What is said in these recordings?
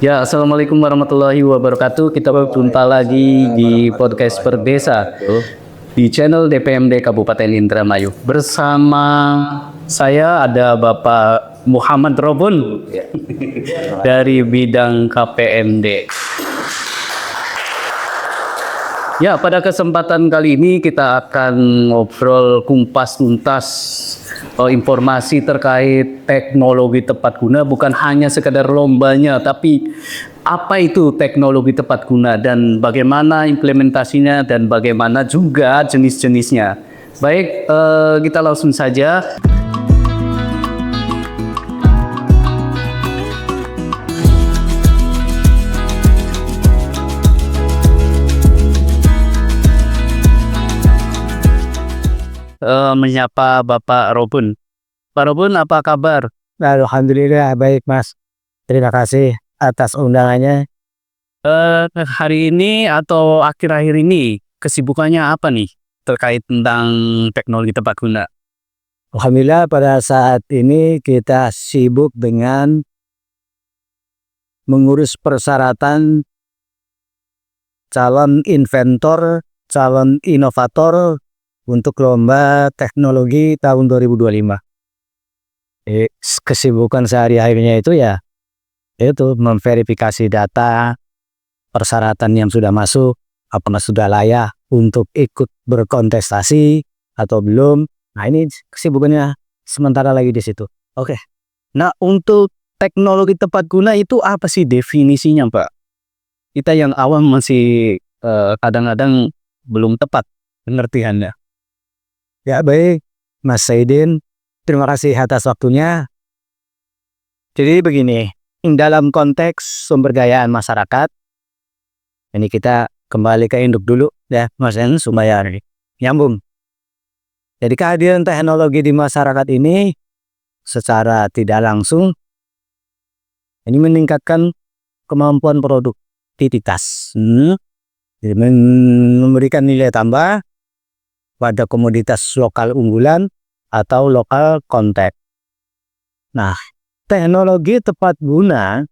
Ya, assalamualaikum warahmatullahi wabarakatuh. Kita berjumpa lagi di podcast Perdesa di channel DPMD Kabupaten Indramayu. Bersama saya ada Bapak Muhammad Robun dari bidang KPMD. Ya, pada kesempatan kali ini kita akan ngobrol kumpas tuntas informasi terkait teknologi tepat guna, bukan hanya sekedar lombanya, tapi apa itu teknologi tepat guna dan bagaimana implementasinya dan bagaimana juga jenis-jenisnya. Baik, kita langsung saja. Menyapa Bapak Robun. Pak Robun, apa kabar? Alhamdulillah baik Mas. Terima kasih atas undangannya. Hari ini atau akhir-akhir ini kesibukannya apa nih terkait tentang teknologi tepat guna? Alhamdulillah pada saat ini kita sibuk dengan mengurus persyaratan calon inventor, calon inovator untuk lomba teknologi tahun 2025. Kesibukan sehari-harinya itu yaitu memverifikasi data, persyaratan yang sudah masuk, apakah sudah layak untuk ikut berkontestasi atau belum. Nah, ini kesibukannya sementara lagi di situ. Oke. Nah, untuk teknologi tepat guna itu apa sih definisinya, Pak? Kita yang awam masih kadang-kadang belum tepat pengertiannya. Ya baik, Mas Saidin, terima kasih atas waktunya. Jadi begini, dalam konteks sumber daya masyarakat, ini kita kembali ke induk dulu ya, Mas En, supaya nyambung. Jadi kehadiran teknologi di masyarakat ini secara tidak langsung ini meningkatkan kemampuan produktivitas, jadi memberikan nilai tambah pada komoditas lokal unggulan atau lokal kontak. Nah, teknologi tepat guna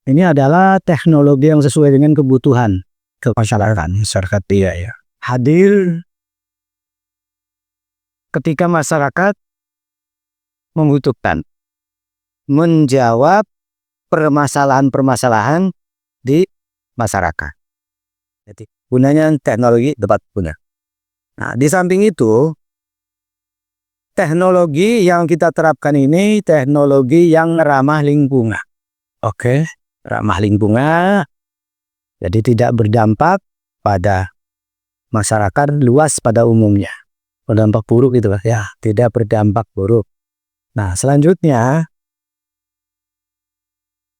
ini adalah teknologi yang sesuai dengan kebutuhan masyarakat ya. Hadir ketika masyarakat membutuhkan, menjawab permasalahan-permasalahan di masyarakat. Jadi gunanya teknologi tepat guna. Nah, di samping itu, teknologi yang kita terapkan ini teknologi yang ramah lingkungan. Oke, ramah lingkungan. Jadi tidak berdampak pada masyarakat luas pada umumnya. Berdampak buruk gitu ya, tidak berdampak buruk. Nah, selanjutnya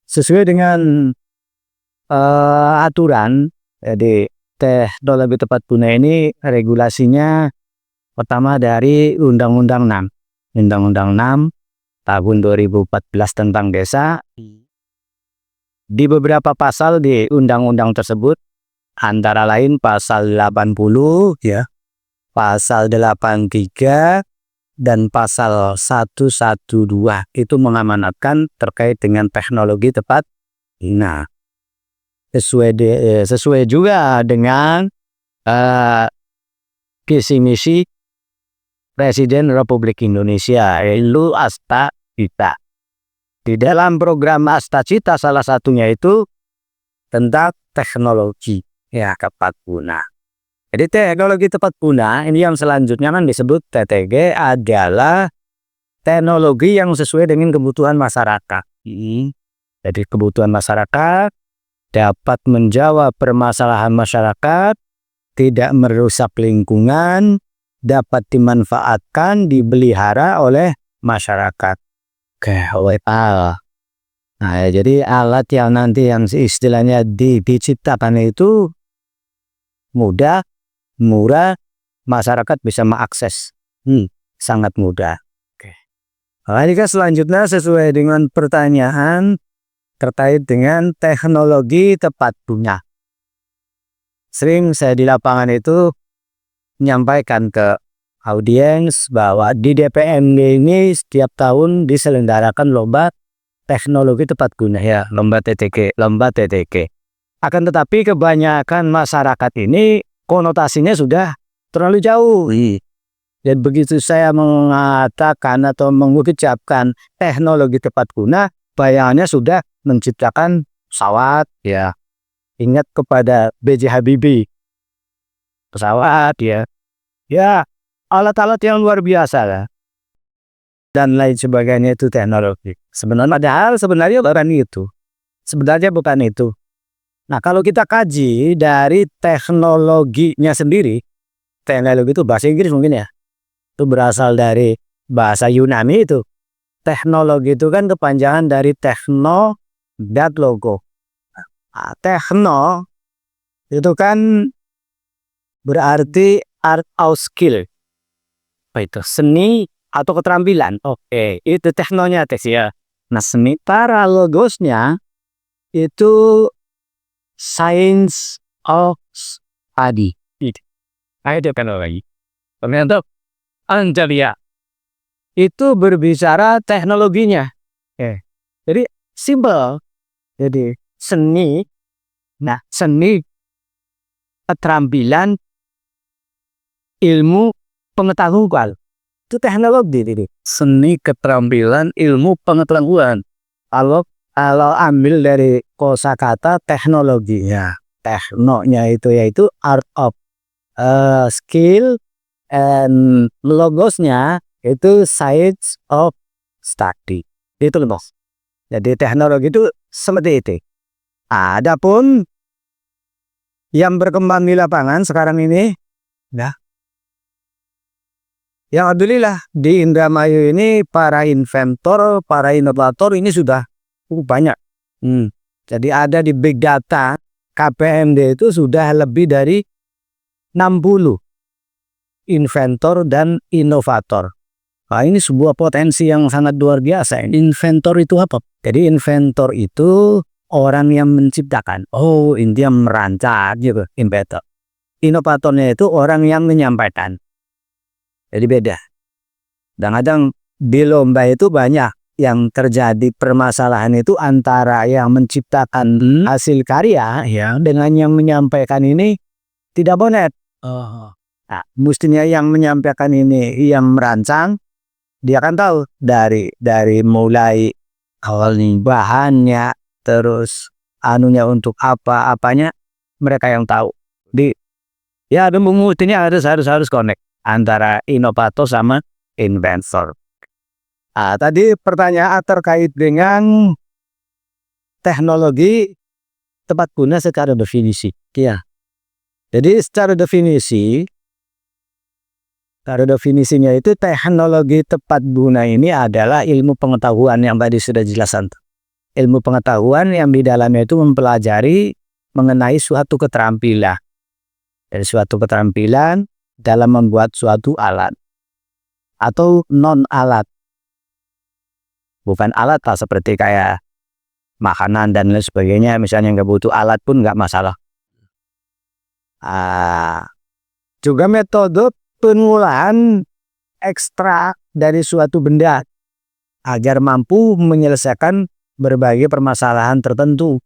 sesuai dengan aturan, jadi teknologi tepat guna ini regulasinya pertama dari Undang-Undang 6. Undang-Undang 6 tahun 2014 tentang desa. Di beberapa pasal di undang-undang tersebut antara lain pasal 80 ya, pasal 83 dan pasal 112 itu mengamanatkan terkait dengan teknologi tepat guna. Sesuai juga dengan visi misi Presiden Republik Indonesia, yaitu Asta Cita. Di dalam program Asta Cita salah satunya itu tentang teknologi tepat guna. Jadi teknologi tepat guna ini yang selanjutnya kan disebut TTG adalah teknologi yang sesuai dengan kebutuhan masyarakat. Jadi kebutuhan masyarakat dapat menjawab permasalahan masyarakat, tidak merusak lingkungan, dapat dimanfaatkan, dipelihara oleh masyarakat. Oke, nah jadi alat yang nanti yang istilahnya diciptakan itu mudah, murah, masyarakat bisa mengakses. Sangat mudah. Oke. Nah, ini selanjutnya sesuai dengan pertanyaan terkait dengan teknologi tepat guna. Sering saya di lapangan itu menyampaikan ke audiens bahwa di DPMD ini setiap tahun diselenggarakan lomba teknologi tepat guna ya, lomba TTG. Akan tetapi kebanyakan masyarakat ini konotasinya sudah terlalu jauh. Dan begitu saya mengatakan atau mengucapkan teknologi tepat guna, bayangannya sudah menciptakan pesawat ya. Ingat kepada B.J. Habibie. Pesawat ya. Ya, alat-alat yang luar biasa lah. Dan lain sebagainya itu teknologi. Sebenarnya bukan itu. Sebenarnya bukan itu. Nah, kalau kita kaji dari teknologinya sendiri, teknologi itu bahasa Inggris mungkin ya. Itu berasal dari bahasa Yunani itu. Teknologi itu kan kepanjangan dari tekno dan logo. Nah, tekno itu kan berarti art or skill. Apa itu? Seni atau keterampilan. Oke, itu teknonya tes ya. Nah, sementara logosnya itu science of study. Ada teknologi. Ternyata Angelia itu berbicara teknologinya. Jadi simple. Jadi seni, nah seni, keterampilan, ilmu, pengetahuan. Itu teknologi ini. Seni, keterampilan, ilmu, pengetahuan. Kalau ambil dari kosakata teknologinya, teknonya itu yaitu art of skill, and logosnya itu science of study. Itu loh. Jadi teknologi itu seperti itu. Adapun yang berkembang di lapangan sekarang ini, ya, ya alhamdulillah di Indramayu ini para inventor, para inovator ini sudah banyak. Jadi ada di big data KPMD itu sudah lebih dari 60 inventor dan inovator. Nah, ini sebuah potensi yang sangat luar biasa. Inventor itu apa? Jadi inventor itu orang yang menciptakan. Intinya merancang gitu, inventor. Inovatornya itu orang yang menyampaikan. Jadi beda. Kadang-kadang di lomba itu banyak yang terjadi permasalahan itu antara yang menciptakan hasil karya ya dengan yang menyampaikan ini tidak bonet. Nah, mestinya yang menyampaikan ini yang merancang, dia kan tahu dari mulai awalnya bahannya, terus anunya untuk apanya mereka yang tahu. Ya mestinya harus connect antara inovator sama inventor. Tadi pertanyaan terkait dengan teknologi tepat guna secara definisi. Ya. Jadi secara definisinya itu teknologi tepat guna ini adalah ilmu pengetahuan yang tadi sudah jelaskan. Ilmu pengetahuan yang di dalamnya itu mempelajari mengenai suatu keterampilan. Dari suatu keterampilan dalam membuat suatu alat atau non alat. Bukan alat lah seperti kayak makanan dan lain sebagainya. Misalnya nggak butuh alat pun nggak masalah. Juga metode pengolahan ekstrak dari suatu benda agar mampu menyelesaikan berbagai permasalahan tertentu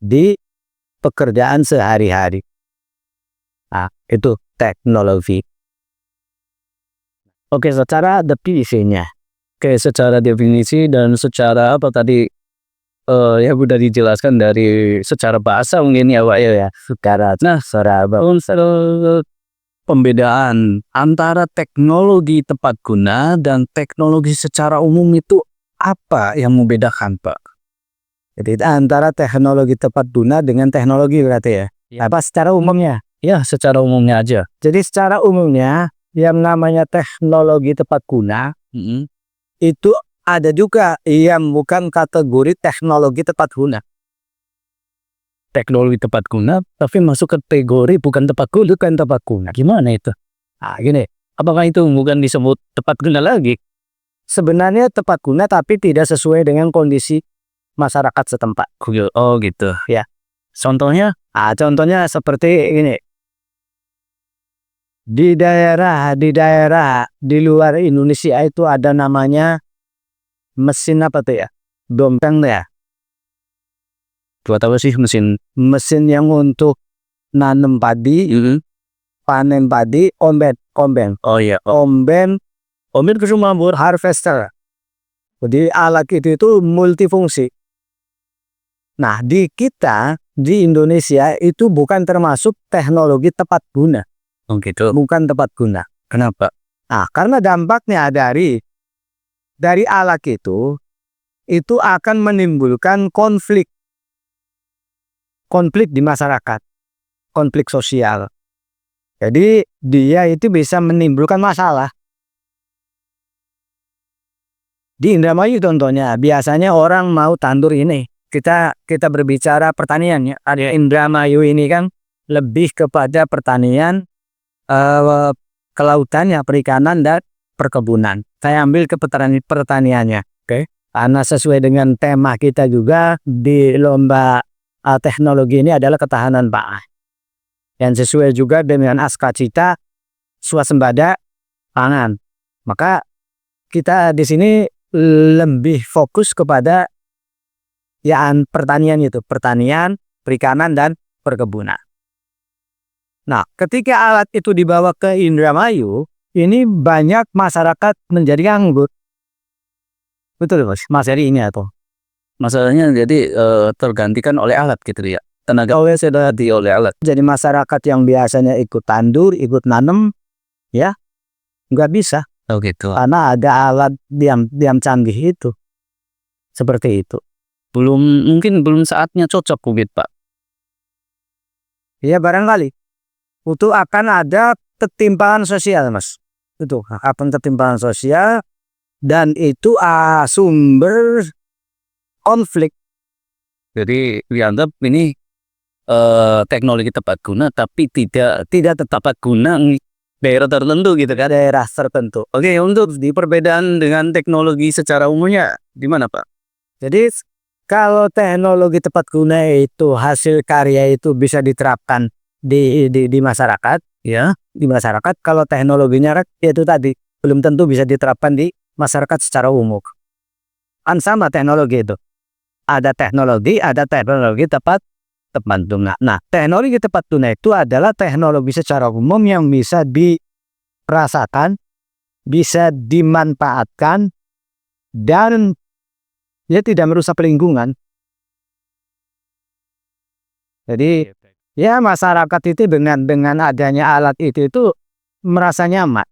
di pekerjaan sehari-hari. Itu teknologi. Oke, secara definisinya. Secara definisi dan secara apa tadi ya udah dijelaskan dari secara bahasa mungkin ya Pak ya. Secara pembedaan antara teknologi tepat guna dan teknologi secara umum itu apa yang membedakan Pak? Jadi antara teknologi tepat guna dengan teknologi berarti ya. Apa secara umumnya? Ya, secara umumnya aja. Jadi secara umumnya yang namanya teknologi tepat guna itu ada juga yang bukan kategori teknologi tepat guna. Teknologi tepat guna tapi masuk kategori bukan tepat guna. Gimana itu? Gini, apakah itu bukan disebut tepat guna lagi? Sebenarnya tepat guna tapi tidak sesuai dengan kondisi masyarakat setempat. Oh gitu ya. Contohnya? Contohnya seperti ini. Di daerah di luar Indonesia itu ada namanya mesin apa tuh ya? Dompeng tuh ya. Buat apa sih mesin? Mesin yang untuk nanam padi, panen padi, omben. Oh iya. Omben kesumambur harvester. Jadi alat itu multifungsi. Nah, di kita di Indonesia itu bukan termasuk teknologi tepat guna. Oh gitu. Bukan tepat guna. Kenapa? Nah, karena dampaknya dari alat itu akan menimbulkan konflik di masyarakat, konflik sosial. Jadi dia itu bisa menimbulkan masalah. Di Indramayu contohnya, biasanya orang mau tandur ini. Kita berbicara pertanian ya. Ada Indramayu ini kan lebih kepada pertanian, kelautan ya, perikanan dan perkebunan. Saya ambil ke pertaniannya, oke? Karena sesuai dengan tema kita juga di lomba teknologi ini adalah ketahanan pangan. Yang sesuai juga dengan askacita swasembada pangan. Maka kita di sini lebih fokus kepada pertanian, perikanan dan perkebunan. Nah, ketika alat itu dibawa ke Indramayu, ini banyak masyarakat menjadi nganggur. Betul Mas Heri ini atau? Masalahnya jadi tergantikan oleh alat gitu ya. Tenaga sudah oleh alat. Jadi masyarakat yang biasanya ikut tandur, ikut nanam, ya nggak bisa. Oh gitu. Karena ada alat yang canggih itu. Seperti itu. Mungkin belum saatnya cocok mungkin Pak. Ya barangkali. Itu akan ada ketimpangan sosial Mas. Itu akan ketimpangan sosial dan itu sumber konflik. Jadi dianggap ini teknologi tepat guna tapi tidak tepat guna daerah tertentu gitu kan. Daerah tertentu. Oke, untuk di perbedaan dengan teknologi secara umumnya di mana Pak? Jadi kalau teknologi tepat guna itu hasil karya itu bisa diterapkan di masyarakat, ya, di masyarakat. Kalau teknologinya itu tadi belum tentu bisa diterapkan di masyarakat secara umum. Kan sama teknologi itu. Ada teknologi tepat guna. Nah, teknologi tepat guna itu adalah teknologi secara umum yang bisa dirasakan, bisa dimanfaatkan, dan dia tidak merusak lingkungan. Jadi, ya masyarakat itu dengan adanya alat itu merasa nyaman.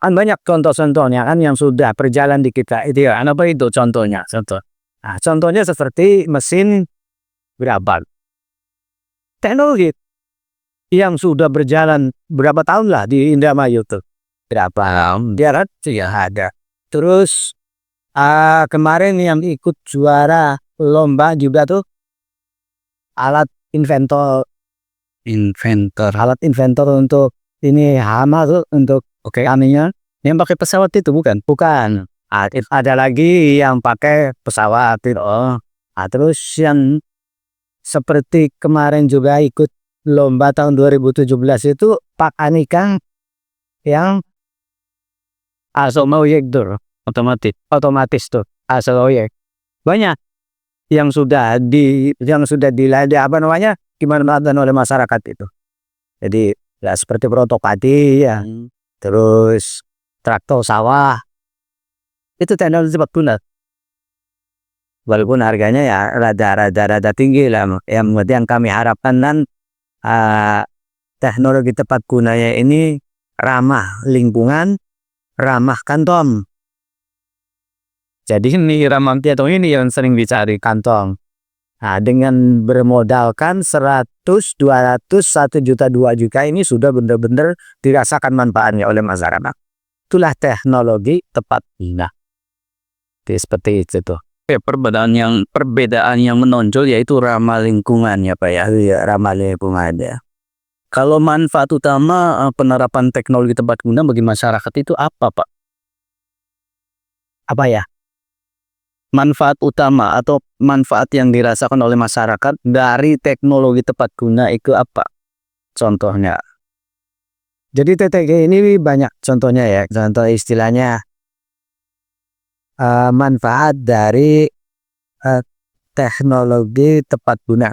Kan banyak contoh-contohnya kan yang sudah berjalan di kita itu ya. Apa itu contohnya? Nah, contohnya seperti mesin gerabak. Teknologi yang sudah berjalan berapa tahun lah di Indramayu tuh. Berapa tahun? Dia ada. Terus kemarin yang ikut juara lomba juga tuh alat inventor untuk ini hama tuh untuk aninya yang pakai pesawat itu bukan ada lagi yang pakai pesawat itu. Terus yang seperti kemarin juga ikut lomba tahun 2017 itu Pak Anika yang asomoyek otomatis tuh asomoyek banyak yang sudah dilayani dimanfaatkan oleh masyarakat itu. Jadi ya seperti protopadi ya, terus traktor sawah itu teknologi cepat guna. Walaupun harganya ya rada tinggi lah. Yang kami harapkan dan teknologi tepat gunanya ini ramah lingkungan, ramah kantong. Jadi ini ramah kantong ini yang sering dicari kantong. Nah, dengan bermodalkan 100, 200, 1 juta, 2 juta ini sudah benar-benar dirasakan manfaatnya oleh masyarakat. Itulah teknologi tepat guna. Seperti itu tuh. Perbedaan yang menonjol yaitu ramah lingkungan ya Pak ya. Iya, ramah lingkungan ya. Kalau manfaat utama penerapan teknologi tepat guna bagi masyarakat itu apa Pak? Apa ya? Manfaat utama atau manfaat yang dirasakan oleh masyarakat dari teknologi tepat guna itu apa? Contohnya. Jadi TTG ini banyak contohnya ya. Contoh istilahnya manfaat dari teknologi tepat guna.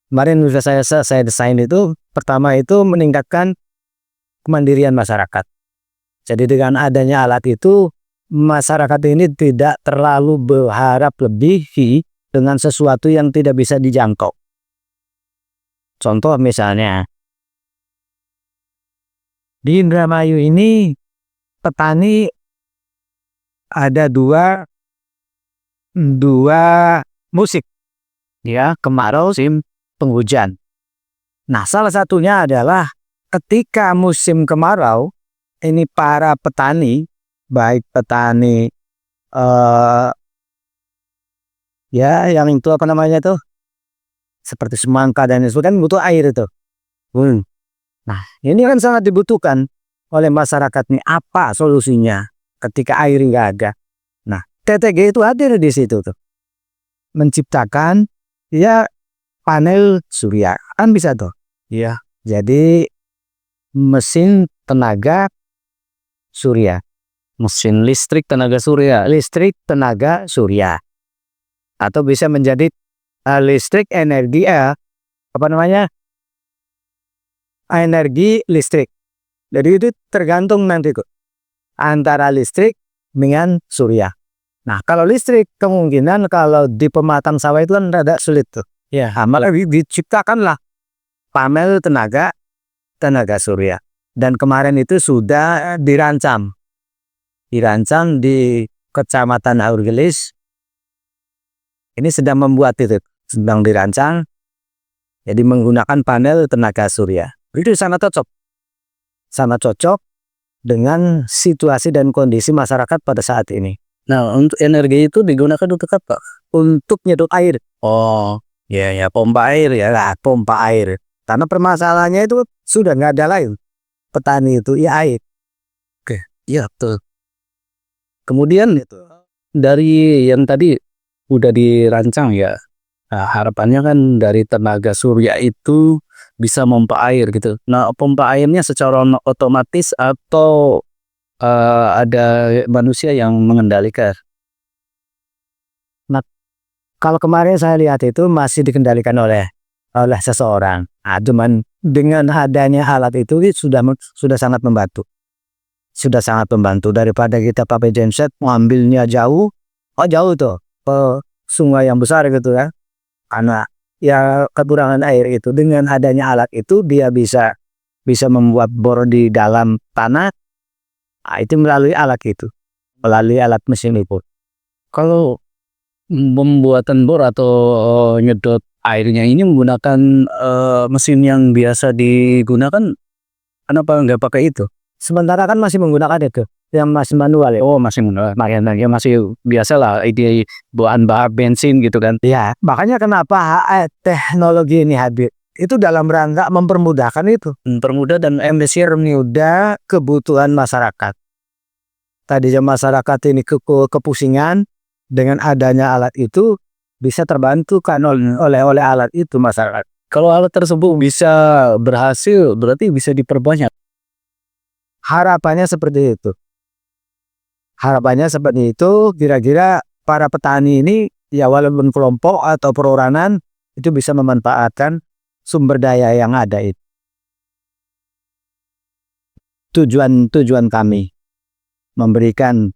Kemarin sudah saya desain itu, pertama itu meningkatkan kemandirian masyarakat. Jadi dengan adanya alat itu, masyarakat ini tidak terlalu berharap lebih dengan sesuatu yang tidak bisa dijangkau. Contoh misalnya, di Indramayu ini petani ada dua musim, ya, kemarau, musim penghujan. Nah, salah satunya adalah ketika musim kemarau, ini para petani, baik petani ya yang itu apa namanya itu, seperti semangka dan sebagainya, kan butuh air itu. Nah, ini kan sangat dibutuhkan oleh masyarakat nih. Apa solusinya ketika air nggak ada? Nah, TTG itu hadir di situ tuh, menciptakan ya panel surya, kan bisa tuh. Ya, jadi mesin tenaga surya, Mesin listrik tenaga surya. listrik tenaga surya, atau bisa menjadi listrik energi apa namanya, energi listrik. Jadi itu tergantung nanti kok antara listrik dengan surya. Nah, kalau listrik kemungkinan kalau di pematang sawah itu kan rada sulit tuh. Ya, malah diciptakanlah panel tenaga surya. Dan kemarin itu sudah dirancang di Kecamatan Aurgelis. Ini sedang membuat itu, sedang dirancang. Jadi menggunakan panel tenaga surya. Itu sangat cocok dengan situasi dan kondisi masyarakat pada saat ini. Nah, untuk energi itu digunakan untuk apa? Untuk nyedot air. Oh, ya pompa air ya. Lah, pompa air. Karena permasalahannya itu sudah nggak ada lain. Petani itu ya air. Oke, iya betul. Kemudian dari yang tadi udah dirancang ya. Nah, harapannya kan dari tenaga surya itu bisa pompa air gitu. Nah, pompa airnya secara otomatis atau ada manusia yang mengendalikan? Nah, kalau kemarin saya lihat itu masih dikendalikan oleh seseorang. Cuman dengan adanya alat itu sudah sangat membantu. Sudah sangat membantu daripada kita pakai genset ngambilnya jauh. Jauh tuh ke sungai yang besar gitu ya. Karena ya kekurangan air itu, dengan adanya alat itu dia bisa membuat bor di dalam tanah. Itu melalui alat itu. Melalui alat mesin itu. Kalau pembuatan bor atau nyedot airnya ini menggunakan mesin yang biasa digunakan, kenapa nggak pakai itu? Sementara kan masih menggunakan itu, yang masih manual ya. Oh, masih manual. Ya masih biasa lah, ide bahan bakar bensin gitu kan. Ya, makanya kenapa teknologi ini hadir. Itu dalam rangka mempermudahkan itu. Mempermudah dan mudah kebutuhan masyarakat. Tadinya masyarakat ini kepusingan, dengan adanya alat itu bisa terbantu kan oleh alat itu masyarakat. Kalau alat tersebut bisa berhasil, berarti bisa diperbanyak. Harapannya seperti itu. Kira-kira para petani ini ya walaupun kelompok atau perorangan itu bisa memanfaatkan sumber daya yang ada itu. Tujuan kami memberikan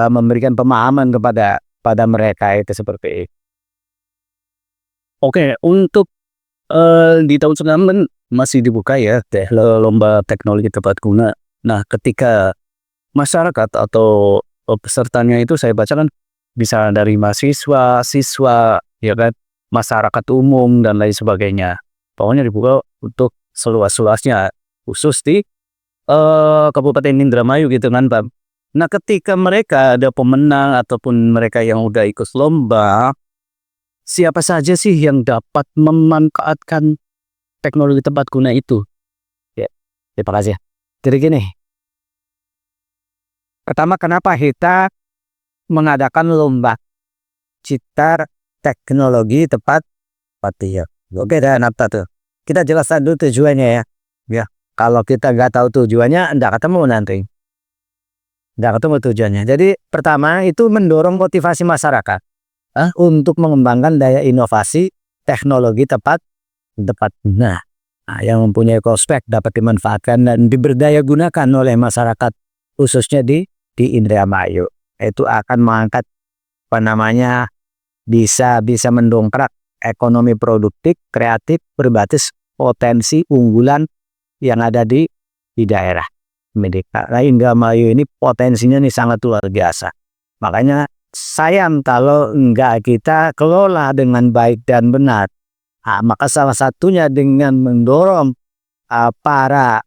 memberikan pemahaman pada mereka itu seperti itu. Oke, untuk di tahun sekarang masih dibuka ya lomba teknologi tepat guna. Nah, ketika masyarakat atau pesertanya itu saya baca kan bisa dari mahasiswa, siswa, ya kan, masyarakat umum dan lain sebagainya. Pokoknya dibuka untuk seluas-luasnya, khusus di Kabupaten Indramayu gitu kan, Pak. Nah, ketika mereka ada pemenang ataupun mereka yang udah ikut lomba, siapa saja sih yang dapat memanfaatkan teknologi tepat guna itu? Ya, terima kasih. Jadi gini, pertama kenapa kita mengadakan lomba cipta teknologi tepat ya. Oke, dan apa tuh? Kita jelaskan dulu tujuannya ya. Ya, Kalau kita nggak tahu tujuannya, nggak ketemu nanti. Nggak ketemu tujuannya. Jadi pertama itu mendorong motivasi masyarakat untuk mengembangkan daya inovasi teknologi tepat guna. Nah, yang mempunyai prospek dapat dimanfaatkan dan diberdaya gunakan oleh masyarakat khususnya di Indramayu. Itu akan mengangkat bisa mendongkrak ekonomi produktif, kreatif, berbasis potensi unggulan yang ada di daerah. Karena Indramayu ini potensinya nih sangat luar biasa. Makanya sayang kalau enggak kita kelola dengan baik dan benar. Maka salah satunya dengan mendorong para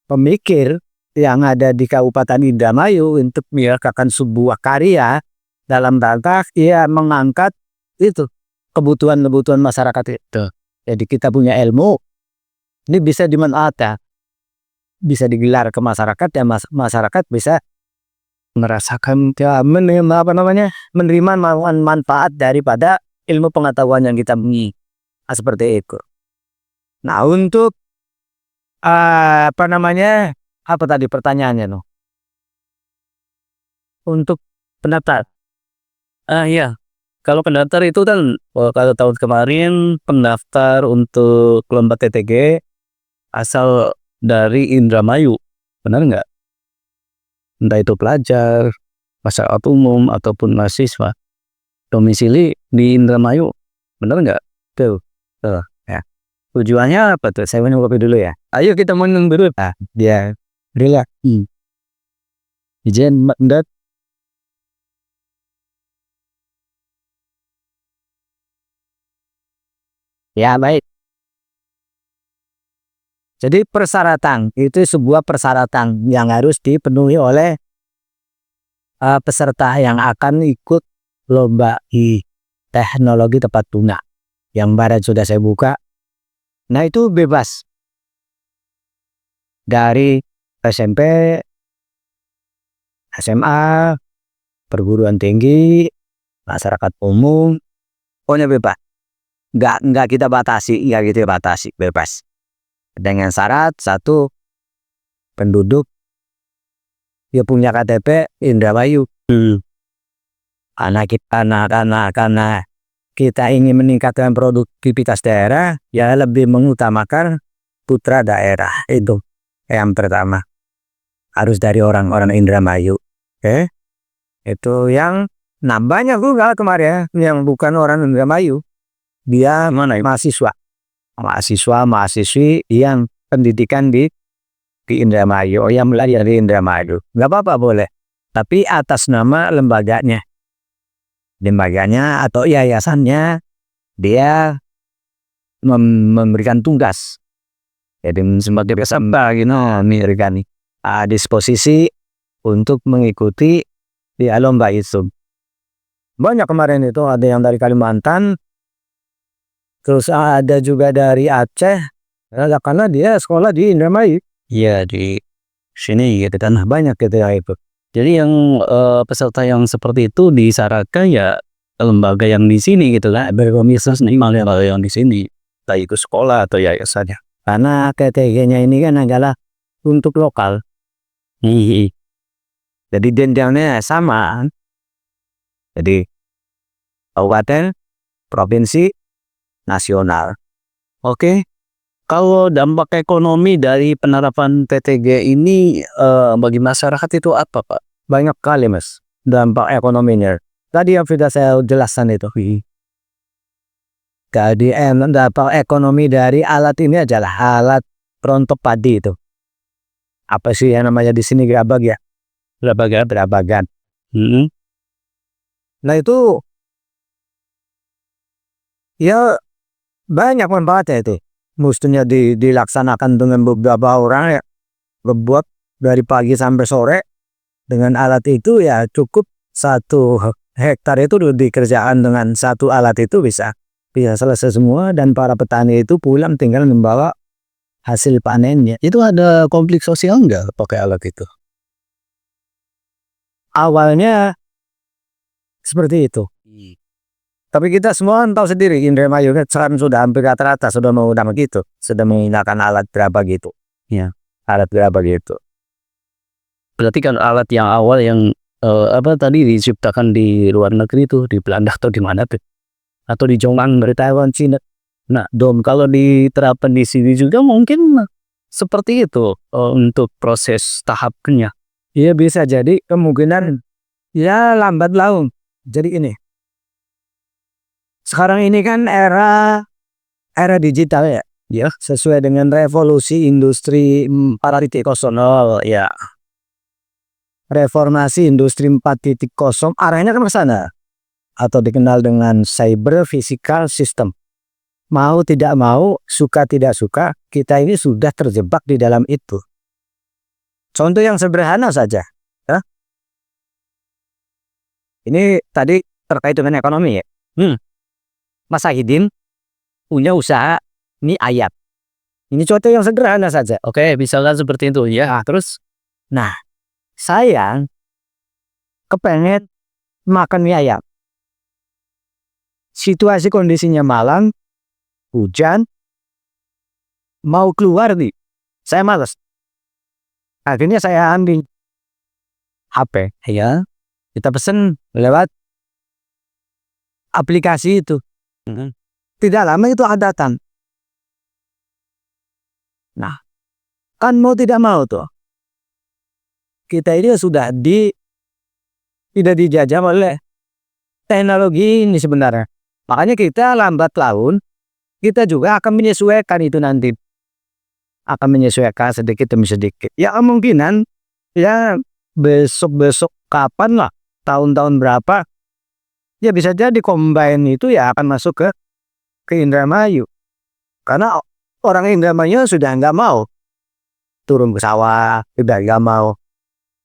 pemikir yang ada di Kabupaten Indramayu untuk menyelesaikan sebuah karya dalam rangka mengangkat itu kebutuhan masyarakat itu. Jadi kita punya ilmu, ini bisa dimanfaatkan, bisa digelar ke masyarakat dan masyarakat bisa merasakan menerima manfaat daripada ilmu pengetahuan yang kita punya. Seperti itu. Nah, untuk apa tadi pertanyaannya no? Untuk pendaftar. Ya, kalau pendaftar itu kan kalau tahun kemarin pendaftar untuk lomba TTG asal dari Indramayu, benar nggak? Entah itu pelajar, masyarakat umum ataupun mahasiswa, domisili di Indramayu, benar nggak? Tuh, ya. Tujuannya apa tuh? Saya minum kopi dulu ya. Ayo kita minum dulu. Dia relax. Izin mendat. Ya, baik. Jadi persyaratan itu sebuah persyaratan yang harus dipenuhi oleh peserta yang akan ikut lomba teknologi tepat guna. Yang barat sudah saya buka. Nah, itu bebas dari SMP, SMA, perguruan tinggi, masyarakat umum, pokoknya bebas. Nggak kita batasi, bebas. Dengan syarat satu, penduduk dia punya KTP Indramayu. Karena kita ingin meningkatkan produktivitas daerah, ya lebih mengutamakan putra daerah. Itu yang pertama. Harus dari orang-orang Indramayu. Itu yang nambahnya juga kemarin yang bukan orang Indramayu. Dia mahasiswa-mahasiswi yang pendidikan di Indramayu, yang belajar di Indramayu. Nggak apa-apa boleh. Tapi atas nama lembaganya atau yayasannya dia memberikan tugas. Jadi sebagai peserta memberikan disposisi untuk mengikuti lomba itu. Banyak kemarin itu, ada yang dari Kalimantan, terus ada juga dari Aceh, karena dia sekolah di Indramayu. Iya, di sini gitu kan. Banyak gitu ya itu. Jadi yang peserta yang seperti itu disyaratkan ya lembaga yang di sini gitu kan, berkomisnas lembaga yang di sini, entah itu sekolah atau yayasannya. Karena KTG-nya ini kan adalah untuk lokal. Jadi jenjangnya sama. Jadi kabupaten, provinsi, nasional. Oke. Kalau dampak ekonomi dari penerapan TTG ini bagi masyarakat itu apa, Pak? Banyak kali, Mas, dampak ekonominya. Tadi yang sudah saya jelaskan itu. Jadi dampak ekonomi dari alat ini adalah alat rontok padi itu. Apa sih yang namanya di sini gerabag ya? Gerabagan. Nah, itu ya banyak manfaatnya itu. Mestinya dilaksanakan dengan beberapa orang ya, berbuat dari pagi sampai sore dengan alat itu ya cukup 1 hektar itu dikerjakan dengan 1 alat itu bisa selesai semua, dan para petani itu pulang tinggal membawa hasil panennya. Itu ada konflik sosial nggak pakai alat itu? Awalnya seperti itu. Tapi kita semua tahu sendiri, Indramayu sekarang sudah hampir rata-rata sudah menggunakan gitu, sudah menggunakan alat berapa gitu. Ya. alat berapa gitu. Berarti kan alat yang awal yang tadi diciptakan di luar negeri tuh, di Belanda atau di mana tuh, atau di Jepang, dari Taiwan, Cina. Nah, Dom, kalau diterapkan di sini juga mungkin seperti itu untuk proses tahapnya. Iya bisa jadi kemungkinan ya lambat laun. Jadi ini, sekarang ini kan era digital ya. Ya, sesuai dengan revolusi industri 4.0 ya. Reformasi industri 4.0 arahnya kan ke sana atau dikenal dengan cyber physical system. Mau tidak mau, suka tidak suka, kita ini sudah terjebak di dalam itu. Contoh yang sederhana saja, ya. Ini tadi terkait dengan ekonomi ya. Mas Ahidin punya usaha mie ayam. Ini contoh yang sederhana saja. Oke, misalkan seperti itu ya. Terus, Nah, saya kepengen makan mie ayam. Situasi kondisinya malam, hujan, mau keluar nih. Saya malas. Akhirnya saya ambil HP, ya. Kita pesen lewat aplikasi itu. Tidak lama itu ada datang. Nah, kan mau tidak mau tuh. Kita ini sudah tidak dijajah oleh teknologi ini sebenarnya. Makanya kita lambat laun, kita juga akan menyesuaikan itu nanti. Akan menyesuaikan sedikit demi sedikit. Ya kemungkinan, ya besok-besok kapan lah, tahun-tahun berapa, ya bisa jadi combine itu ya akan masuk ke Indramayu. Karena orang Indramayu sudah nggak mau turun ke sawah, sudah nggak mau.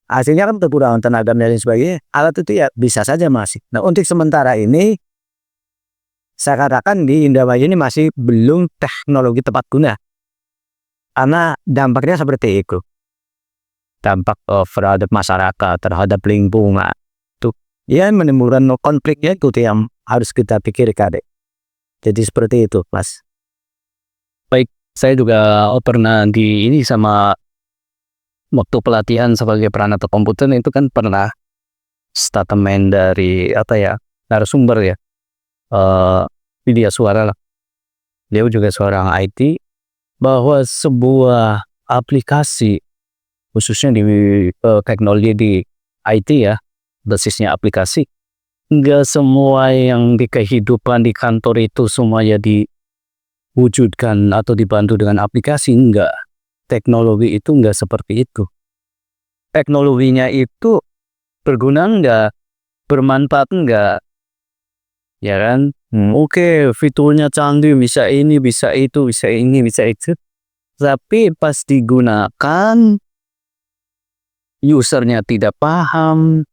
Hasilnya kan kekurangan tenaga dan lain sebagainya. Alat itu ya bisa saja masih. Nah, untuk sementara ini, saya katakan di Indramayu ini masih belum teknologi tepat guna. Karena dampaknya seperti itu. Dampak terhadap masyarakat, terhadap lingkungan. Itu ya menimbulkan konfliknya itu yang harus kita pikirkan. Jadi seperti itu, Mas. baik, saya juga pernah di ini sama waktu pelatihan sebagai peranata komputer itu kan pernah statement dari narasumber ya, Widya Suara lah. Dia juga seorang IT, bahwa sebuah aplikasi khususnya di teknologi di IT ya, basisnya aplikasi, nggak semua yang di kehidupan di kantor itu semuanya diwujudkan atau dibantu dengan aplikasi. Enggak. Teknologi itu enggak seperti itu. Teknologinya itu berguna enggak, bermanfaat enggak, ya kan? Oke, fiturnya canggih, bisa ini, bisa itu, bisa ini, bisa itu. Tapi pas digunakan, usernya tidak paham.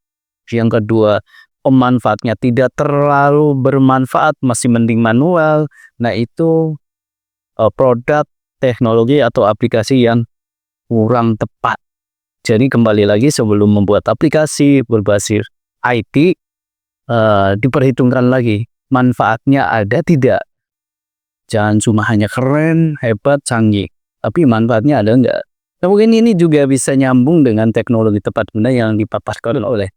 Yang kedua, pemanfaatnya tidak terlalu bermanfaat, masih mending manual. Nah, itu produk teknologi atau aplikasi yang kurang tepat. Jadi kembali lagi, sebelum membuat aplikasi berbasis IT, diperhitungkan lagi manfaatnya ada tidak. Jangan cuma hanya keren, hebat, canggih, tapi manfaatnya ada enggak. Nah, mungkin ini juga bisa nyambung dengan teknologi tepat guna yang dipaparkan oleh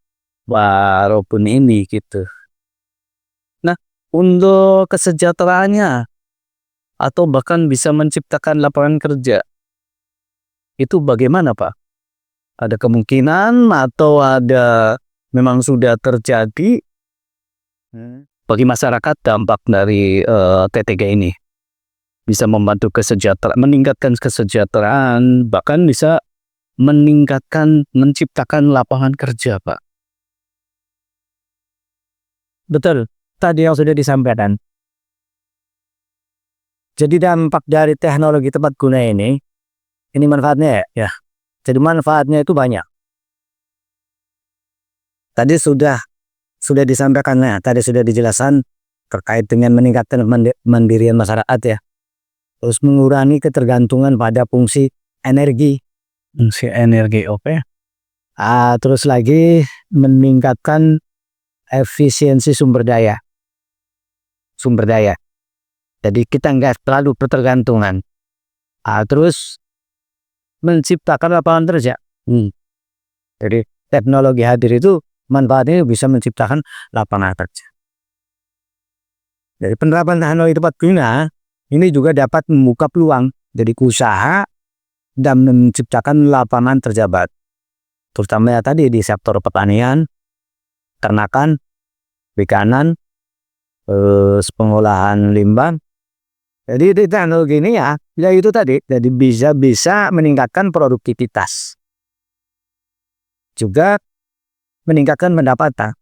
Warobun ini gitu. Nah, untuk kesejahteraannya atau bahkan bisa menciptakan lapangan kerja, itu bagaimana, Pak? Ada kemungkinan atau ada memang sudah terjadi bagi masyarakat dampak dari TTG ini? Bisa membantu meningkatkan kesejahteraan, bahkan bisa menciptakan lapangan kerja, Pak. Betul, tadi yang sudah disampaikan. Jadi dampak dari teknologi tepat guna ini manfaatnya ya. Jadi manfaatnya itu banyak. Tadi sudah disampaikan ya, tadi sudah dijelaskan terkait dengan meningkatkan mandirian masyarakat ya. Terus mengurangi ketergantungan pada fungsi energi. Fungsi energi, oke. Terus lagi meningkatkan efisiensi sumber daya. Jadi kita nggak terlalu bertergantungan. Terus menciptakan lapangan kerja. Jadi teknologi hadir itu manfaatnya bisa menciptakan lapangan kerja. Dari penerapan teknologi tepat guna ini juga dapat membuka peluang jadi usaha dan menciptakan lapangan kerja baru. Terutama ya tadi di sektor pertanian, ternakan, perikanan, pengolahan limbah. Jadi di teknologi ini ya itu tadi, jadi bisa meningkatkan produktivitas, juga meningkatkan pendapatan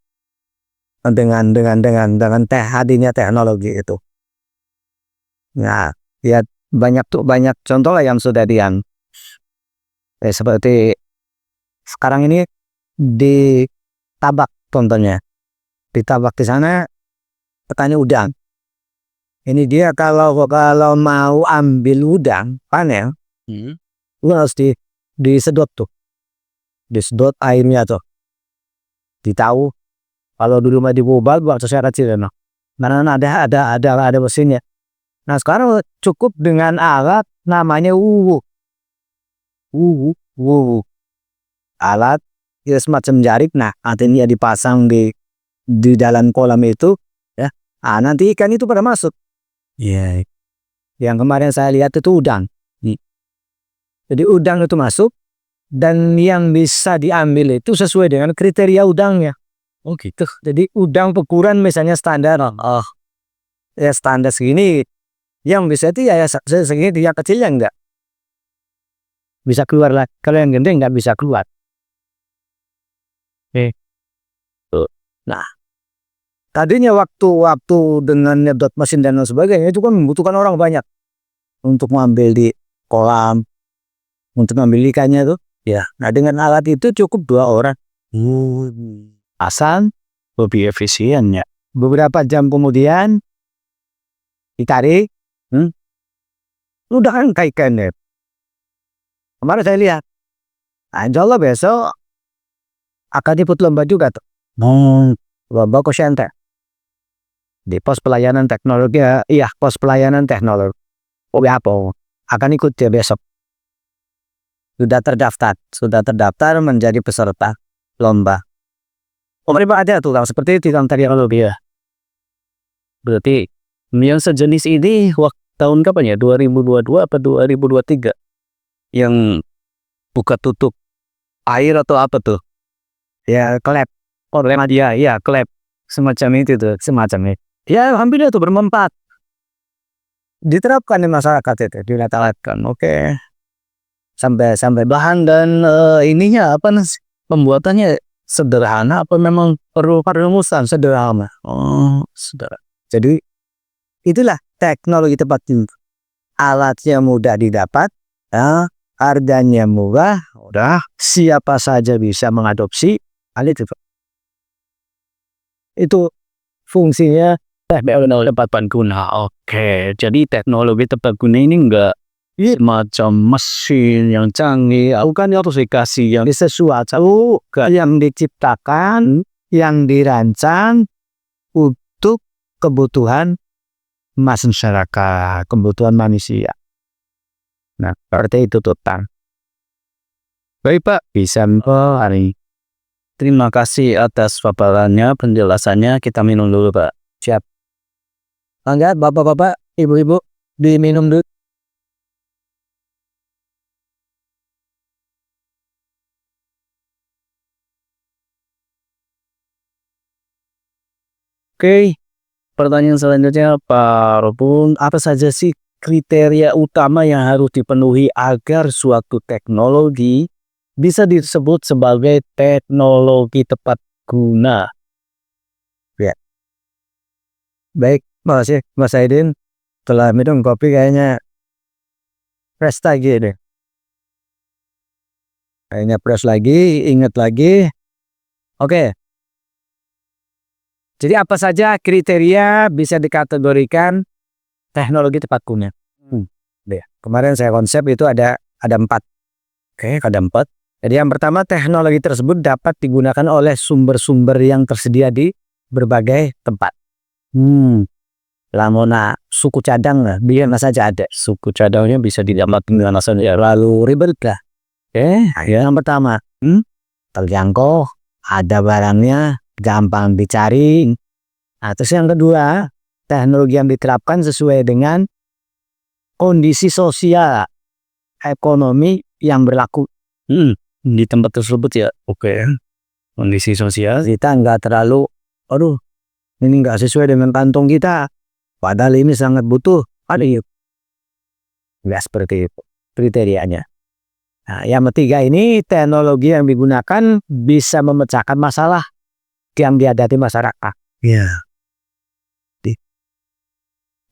dengan hadirnya teknologi itu. Nah, ya banyak contoh lah yang sudah seperti sekarang ini di Tabak contohnya. Di Tabak di sana petani udang. Ini dia kalau mau ambil udang panen, lu harus disedot tuh. Disedot airnya tuh. Ditahu kalau dulu mah dibobal waktu saya kecil no. Karena ada mesinnya. Nah, sekarang cukup dengan alat namanya wuwu. Alat ya semacam jarik. Nah, artinya dipasang di dalam kolam itu ya. Ah, nanti ikan itu pada masuk. Iya. Yang kemarin saya lihat itu udang. Jadi udang itu masuk dan yang bisa diambil itu sesuai dengan kriteria udangnya. Oh gitu. Jadi udang ukuran misalnya standar. Ya standar segini. Yang bisa itu ya segini, yang kecilnya enggak bisa keluar lah. Kalau yang gede enggak bisa keluar. Nah, tadinya waktu dengan nyedot mesin dan sebagainya itu kan membutuhkan orang banyak untuk mengambil di kolam, untuk mengambil ikannya tuh. Ya, nah dengan alat itu cukup 2 orang. Asal lebih efisien ya. Beberapa jam kemudian ditarik, udah kan ikan ya. Kemarin saya lihat, insya Allah besok akan ikut lomba juga tuh. Lomba Kosyente di pos pelayanan teknologi pos pelayanan teknologi akan ikut ya besok. Sudah terdaftar menjadi peserta lomba. Memang ada tuh seperti itu yang tadi ya. Berarti yang sejenis ini waktu tahun kapan ya? 2022 atau 2023 yang buka tutup air atau apa tuh? Ya klep. Dia ya klep semacam itu tuh, semacam itu. Ya hampir itu bermanfaat. Diterapkan di masyarakat itu, dilaksanakan. Oke. Sampai bahan dan ininya apa pembuatannya sederhana apa memang perlu rumusan sederhana? Sederhana. Jadi itulah teknologi tepat guna. Alatnya mudah didapat, harganya murah, siapa saja bisa mengadopsi. Itu fungsinya teknologi tepat guna. Oke, jadi teknologi tepat guna ini enggak macam mesin yang canggih, bukan harus dikasih yang sesuatu yang diciptakan, yang dirancang untuk kebutuhan masyarakat, kebutuhan manusia. Nah, berarti itu total. Baik Pak, bisa hari. Terima kasih atas paparannya, penjelasannya. Kita minum dulu Pak. Siap. Angga, bapak-bapak, ibu-ibu, diminum dulu. Oke, pertanyaan selanjutnya Pak Robun, apa saja sih kriteria utama yang harus dipenuhi agar suatu teknologi bisa disebut sebagai teknologi tepat guna? Ya. Baik, makasih Mas Aidin. Setelah minum kopi kayaknya fresh lagi deh. Kayaknya fresh lagi, ingat lagi. Oke. Jadi apa saja kriteria bisa dikategorikan teknologi tepat guna? Kemarin saya konsep itu ada 4. Oke, ada 4. Jadi yang pertama, teknologi tersebut dapat digunakan oleh sumber-sumber yang tersedia di berbagai tempat. Lamona suku cadang lah, biar saja ada. Suku cadangnya bisa didapat dengan saja. Lalu ribet lah. Yang pertama, terjangkau, ada barangnya, gampang dicari. Nah, terus yang kedua, teknologi yang diterapkan sesuai dengan kondisi sosial, ekonomi yang berlaku. Di tempat tersebut ya. Oke. Kondisi sosial. Kita nggak terlalu, aduh, ini nggak sesuai dengan kantong kita, padahal ini sangat butuh. Aduh, nggak seperti itu kriterianya. Nah, yang ketiga ini teknologi yang digunakan bisa memecahkan masalah yang dihadapi masyarakat. Ya.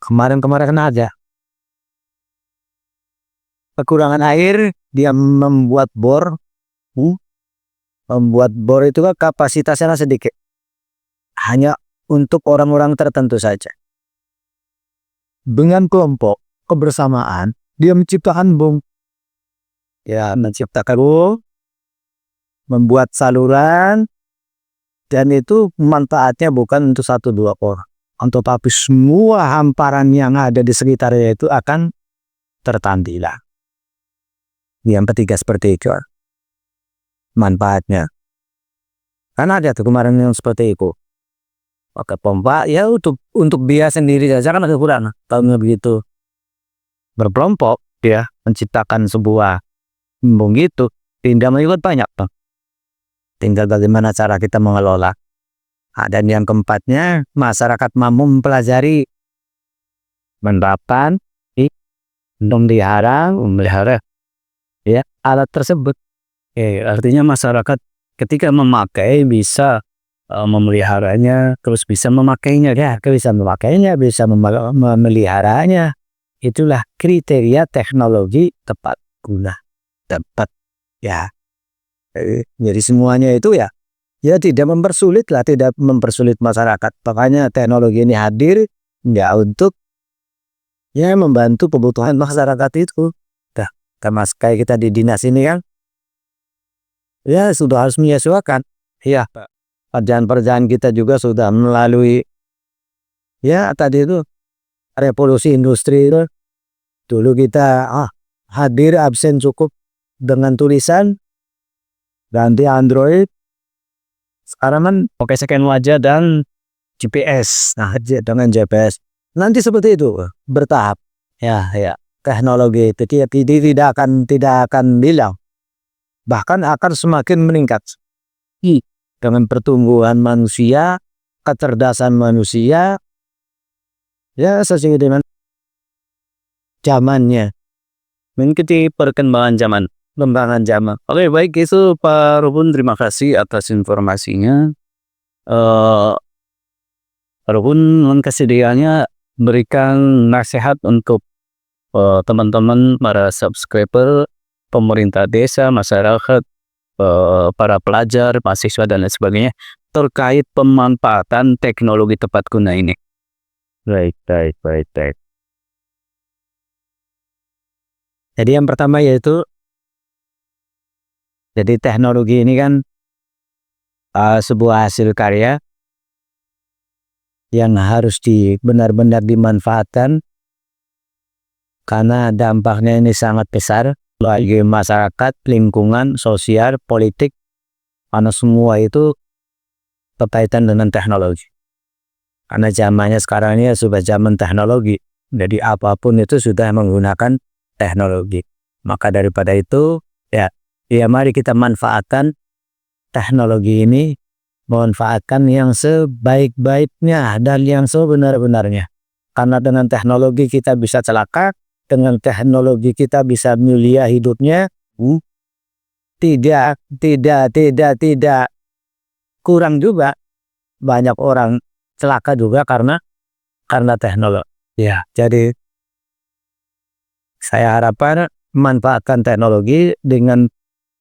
Kemarin aja kekurangan air, dia membuat bor. Membuat bor itu kan kapasitasnya sedikit, hanya untuk orang-orang tertentu saja. Dengan kelompok kebersamaan, dia menciptakan bom. Ya, menciptakan bom, membuat saluran, dan itu manfaatnya bukan untuk 1-2 orang, tetapi semua hamparan yang ada di sekitarnya itu akan tertandilah. Yang ketiga seperti itu manfaatnya. Karena ada tuh kemarin yang seperti itu. Pakai pompa ya untuk dia sendiri saja kan agak kurang. Kalau begitu berkelompok dia menciptakan sebuah embung gitu, tindak ikut banyak tuh. Tinggal bagaimana cara kita mengelola. Dan yang keempatnya, masyarakat mampu mempelajari, menerapkan, memelihara ya alat tersebut. Artinya masyarakat ketika memakai bisa memeliharanya, terus bisa memakainya, bisa memeliharanya. Itulah kriteria teknologi tepat guna. Tepat ya. Jadi semuanya itu ya tidak mempersulit lah, tidak mempersulit masyarakat. Makanya teknologi ini hadir ya untuk ya membantu kebutuhan masyarakat itu. Karena kayak kita di dinas ini kan ya sudah harus menyesuaikan. Ya, pekerjaan-pekerjaan kita juga sudah melalui ya tadi itu revolusi industri itu. Dulu kita hadir absen cukup dengan tulisan, ganti Android. Sekarang kan pakai scan wajah dan GPS. Nah, dengan GPS nanti seperti itu bertahap. Ya. Teknologi itu tidak akan hilang. Bahkan akan semakin meningkat dengan pertumbuhan manusia, kecerdasan manusia, ya sesuai dengan zamannya, mengikuti perkembangan zaman. Oke, baik itu Pak Ruhun, terima kasih atas informasinya. Pak Ruhun kesediaannya berikan nasihat untuk teman-teman para subscriber, pemerintah desa, masyarakat, para pelajar, mahasiswa dan lain sebagainya terkait pemanfaatan teknologi tepat guna ini. Baik. Jadi yang pertama yaitu, jadi teknologi ini kan sebuah hasil karya yang harus benar-benar dimanfaatkan karena dampaknya ini sangat besar bagi masyarakat, lingkungan, sosial, politik, karena semua itu berkaitan dengan teknologi. Karena zamannya sekarang ini sudah zaman teknologi, jadi apapun itu sudah menggunakan teknologi. Maka daripada itu ya mari kita manfaatkan teknologi ini, manfaatkan yang sebaik-baiknya dan yang sebenar-benarnya. Karena dengan teknologi kita bisa celaka, dengan teknologi kita bisa mulia hidupnya. Tidak kurang juga, banyak orang celaka juga karena teknologi. Ya, jadi saya harapkan manfaatkan teknologi dengan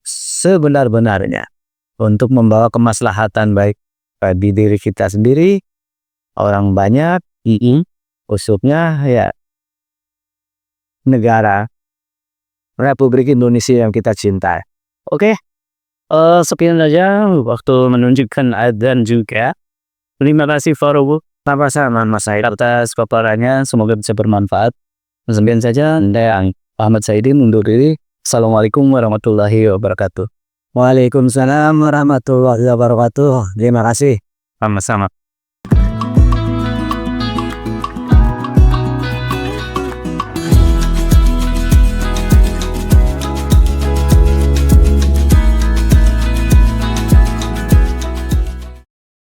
sebenar-benarnya untuk membawa kemaslahatan baik bagi diri kita sendiri, orang banyak, khususnya ya negara Republik Indonesia yang kita cintai. Oke, sekian saja, waktu menunjukkan adzan juga. Terima kasih Farouk, sama-sama Mas Said atas paparannya, semoga bisa bermanfaat. Sekian saja, Anda yang Ahmad Saidin undur diri. Assalamualaikum warahmatullahi wabarakatuh. Waalaikumsalam warahmatullahi wabarakatuh. Terima kasih. Sama-sama.